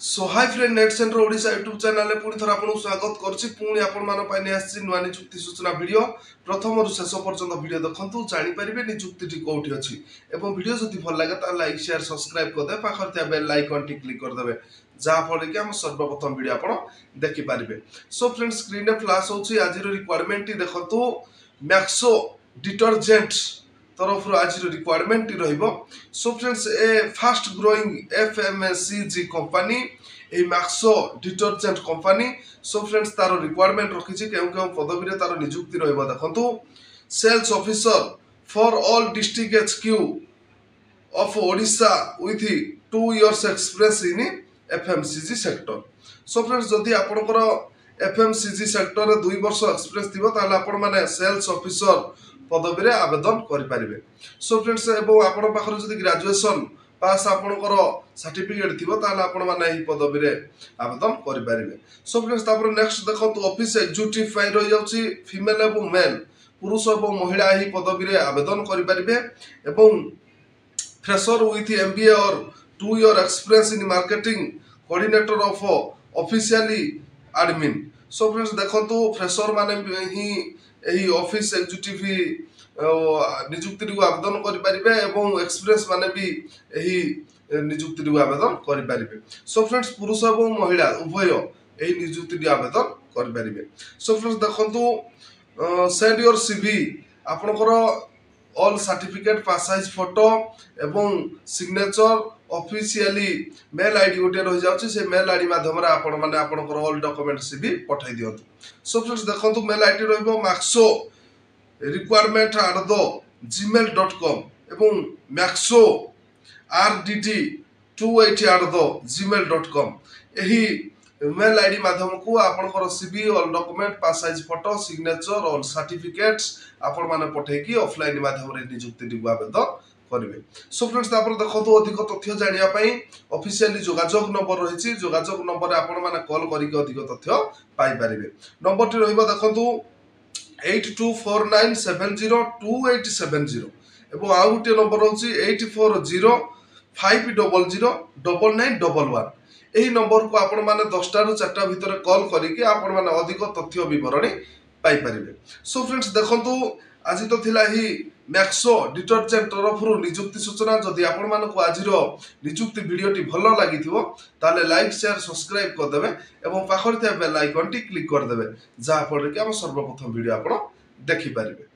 सो hi friend net center Odisha YouTube channel पुणी थर आपको स्वागत करछि पुणी आपण मान पाइ नै आछि नुवा नियुक्ति सूचना वीडियो प्रथम रु शेष पर्यंत वीडियो देखंतु जानि परिबे नियुक्ति कोठी अछि एवं वीडियो जदि भल लागे त लाइक शेयर सब्सक्राइब कर दे पाखर त्या बेल आइकन टी क्लिक कर देबे जा फल कि हम सर्वप्रथम वीडियो आपण देखि परिबे। सो फ्रेंड स्क्रीन रे फ्लैश होछि आज रिक्वायरमेंट टी देखंतु मैक्सो डिटर्जेंट तरफ आज रिक्वायरमेंट रहिबो। So friends a fast growing FMCG company a Maxo detergent company. So friends तार रिक्वायरमेंट रखिछि केउ पदवी रे तार नियुक्ति रहिबो देखंतु sales officer for all district HQ of Odisha with 2 years experience in FMCG sector. So friends जदि आपनकर एफएमसीजी सेक्टर रे 2 वर्ष एक्सपीरियंस थिबो ताले आपण माने सेल्स ऑफिसर पदवी रे आवेदन करि परिबे। सो फ्रेंड्स एबो आपण पाखर जदि ग्रेजुएशन पास आपनकर सर्टिफिकेट थिबो ताले आपण माने एही पदवी रे आवेदन करि परिबे। सो फ्रेंड्स तापर नेक्स्ट देखंतु ऑफिस एग्जीक्यूटिव फाइ रहि जाउची फीमेल एवं मेल पुरुष एवं महिला एही पदवी रे आवेदन करि परिबे एवं फ्रेशर विथ एमबीए और 2 year experience in marketing coordinator of officially admin. So friends देखंतु फ्रेशर माने ही एही ऑफिस एग्जीक्यूटिव नियुक्ति रू आवेदन करि परिबे एवं एक्सपीरियंस माने भी एही नियुक्ति रू आवेदन करि परिबे। सो फ्रेंड्स पुरुष एवं महिला उभय एही नियुक्ति रू आवेदन करि परिबे। सो फ्रेंड्स देखंतु सेंड योर सीवी आपनकर ऑल सर्टिफिकेट पास साइज फोटो एवं सिग्नेचर ऑफिशियली मेल आईडी गोटे रहि जाउची से मेल आईडी माध्यम रे आपण माने आपनकर ऑल डॉक्यूमेंट सीवी पठाई दियंतु। सो फ्रेंड्स देखंतु मेल आईडी रहइबो maxo requirement @gmail.com एवं maxo rdt280 एही मेल आईडी माध्यम को आपनकर CV all document pass size photo signature all certificates आपण माने पठाई की ऑफलाइन माध्यम रे नियुक्ति दिगु आवेदन करिवे। सो फ्रेंड्स तापर देखंतु अधिक तथ्य जानिया पई ऑफिशियली जोगाजोग नंबर रहिछि जोगाजोग नंबर आपण माने कॉल करी के अधिक तथ्य पाई परिवे। नंबर टी रहिबो देखंतु 8249702870 एवं आ गुटे नंबर होछि 8405009911 एही नंबर को आपण माने 10टा रु 4टा भितर कॉल करी के आपण माने अधिक तथ्य विवरणी पाई परिवे। सो फ्रेंड्स देखंतु आज तो थिला ही मैक्सो डिटर्जेंट तरफ नियुक्ति सूचना। जदि आपण मानक आज नियुक्ति वीडियोटी भल लगी ताले लाइक शेयर सब्सक्राइब कर देबे एवं पाखर बेल आइकन टी क्लिक कर देबे जा फल कि हम सर्वप्रथम वीडियो आपण देखि परिबे।